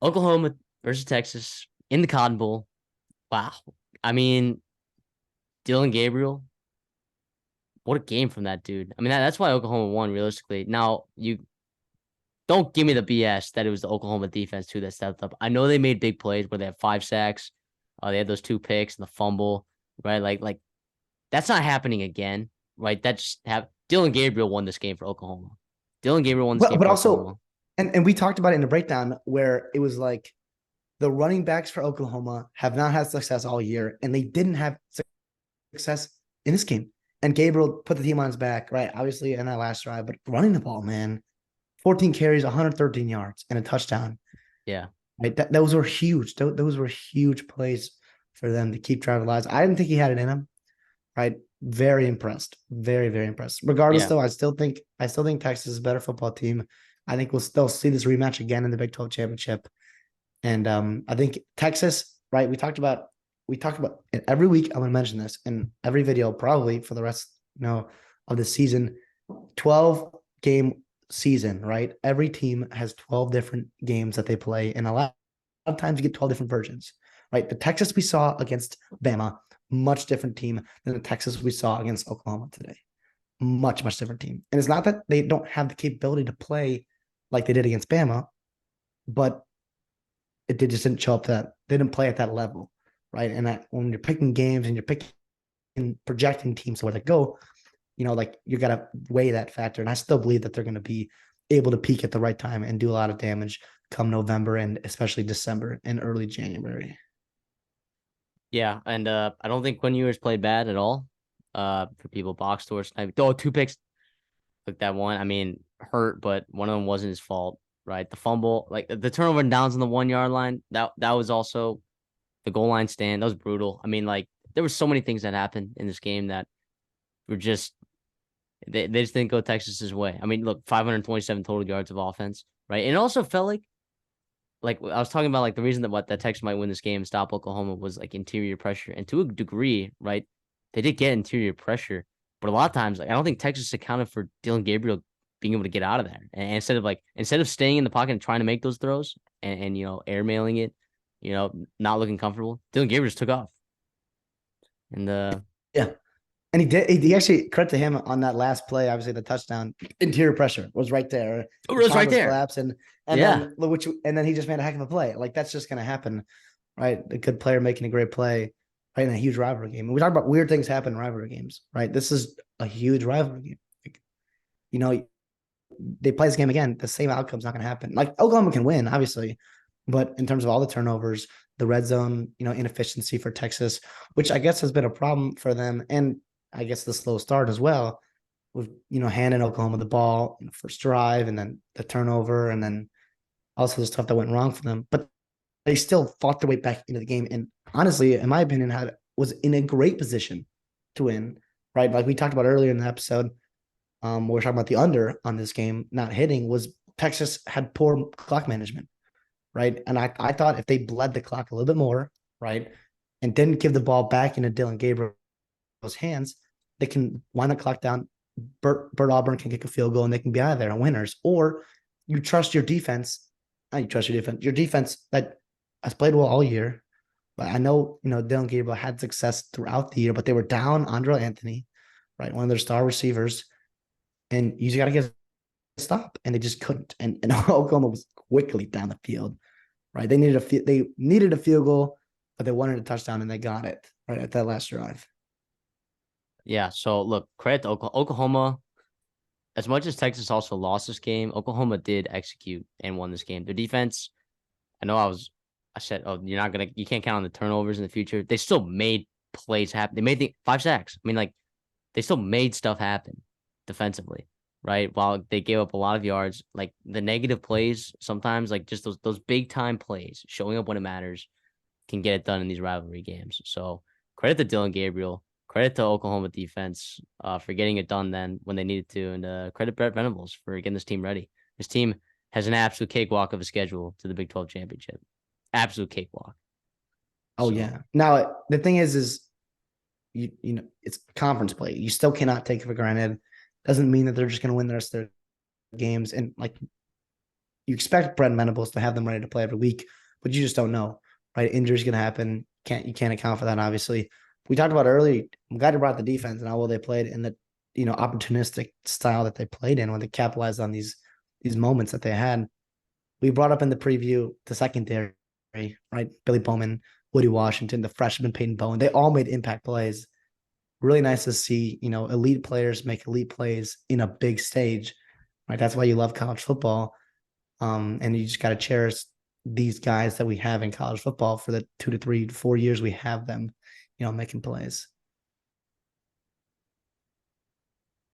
Oklahoma versus Texas in the Cotton Bowl. Wow. I mean, Dylan Gabriel, what a game from that dude. I mean, that's why Oklahoma won realistically. Now, you don't give me the BS that it was the Oklahoma defense too that stepped up. I know they made big plays where they had 5 sacks. They had those 2 picks and the fumble, right? Like that's not happening again, right? Dylan Gabriel won this game for Oklahoma. Dylan Gabriel won this game But for also, Oklahoma. and we talked about it in the breakdown where it was like the running backs for Oklahoma have not had success all year, and they didn't have success in this game. And Gabriel put the team on his back, right? Obviously, in that last drive, but running the ball, man, 14 carries, 113 yards, and a touchdown. Yeah. Right? Those were huge. Those were huge plays for them to keep driving lives. I didn't think he had it in him. Right? Very impressed. Very, very impressed. Regardless, Yeah. though, I still think Texas is a better football team. I think we'll still see this rematch again in the Big 12 championship. And I think Texas, right? We talked about it every week. I'm gonna mention this in every video, probably for the rest, of the season. 12 game season, right? Every team has 12 different games that they play, and a lot of times you get 12 different versions, right? The Texas we saw against Bama, much different team than the Texas we saw against Oklahoma today. Much, much different team. And it's not that they don't have the capability to play like they did against Bama, but they just didn't show up to that. They didn't play at that level, right? And that when you're picking games and you're picking and projecting teams where they go, like you got to weigh that factor. And I still believe that they're going to be able to peak at the right time and do a lot of damage come November and especially December and early January. Yeah. And I don't think Quinn Ewers played bad at all. For people box scores. 2 picks like that one. I mean, hurt, but one of them wasn't his fault, right? The fumble, like the turnover and downs on the 1 yard line, that was also the goal line stand. That was brutal. I mean, like there were so many things that happened in this game that were just they just didn't go Texas's way. I mean, look, 527 total yards of offense, right? And it also felt like I was talking about like the reason that Texas might win this game and stop Oklahoma was like interior pressure. And to a degree, right? They did get interior pressure, but a lot of times, like I don't think Texas accounted for Dylan Gabriel being able to get out of there. And instead of staying in the pocket and trying to make those throws and airmailing it, not looking comfortable, Dylan Gabriel just took off. And Yeah. And he did. He actually, credit to him on that last play. Obviously, the touchdown interior pressure was right there. it The was right pound was there. collapsed, and Yeah. then he just made a heck of a play. Like that's just going to happen, right? A good player making a great play, right, in a huge rivalry game. And we talk about weird things happen in rivalry games, right? This is a huge rivalry game. Like, they play this game again, the same outcome's not going to happen. Like Oklahoma can win, obviously, but in terms of all the turnovers, the red zone, inefficiency for Texas, which I guess has been a problem for them, and I guess the slow start as well, with handing Oklahoma the ball in the first drive, and then the turnover, and then also the stuff that went wrong for them. But they still fought their way back into the game, and honestly, in my opinion, was in a great position to win. Right, like we talked about earlier in the episode, we're talking about the under on this game not hitting, was Texas had poor clock management, right? And I thought if they bled the clock a little bit more, right, and didn't give the ball back into Dylan Gabriel's hands, they can wind the clock down. Bert Auburn can kick a field goal and they can be out of there and winners. Or you trust your defense. Not you trust your defense. Your defense that has played well all year. But I know, Dylan Gabriel had success throughout the year, but they were down Andre Anthony, right? One of their star receivers. And you just got to get a stop. And they just couldn't. And Oklahoma was quickly down the field, right? They needed a field goal, but they wanted a touchdown and they got it right at that last drive. Yeah. So look, credit to Oklahoma. As much as Texas also lost this game, Oklahoma did execute and won this game. Their defense, I said, oh, you can't count on the turnovers in the future. They still made plays happen. They made 5 sacks. I mean, like, they still made stuff happen defensively, right? While they gave up a lot of yards, like the negative plays, sometimes like just those big time plays, showing up when it matters, can get it done in these rivalry games. So credit to Dylan Gabriel. Credit to Oklahoma defense for getting it done then when they needed to, and credit Brett Venables for getting this team ready. This team has an absolute cakewalk of a schedule to the Big 12 championship. Absolute cakewalk. Oh yeah. Now the thing is it's conference play. You still cannot take it for granted. Doesn't mean that they're just going to win the rest of their games. And like you expect Brent Venables to have them ready to play every week, but you just don't know, right? Injuries can happen. You can't account for that, obviously. We talked about early. I'm glad you brought the defense and how well they played in the opportunistic style that they played in when they capitalized on these moments that they had. We brought up in the preview the secondary, right? Billy Bowman, Woody Washington, the freshman Peyton Bowen. They all made impact plays. Really nice to see, elite players make elite plays in a big stage, right? That's why you love college football. And you just got to cherish these guys that we have in college football for the 2 to 3 to 4 years we have them, making plays.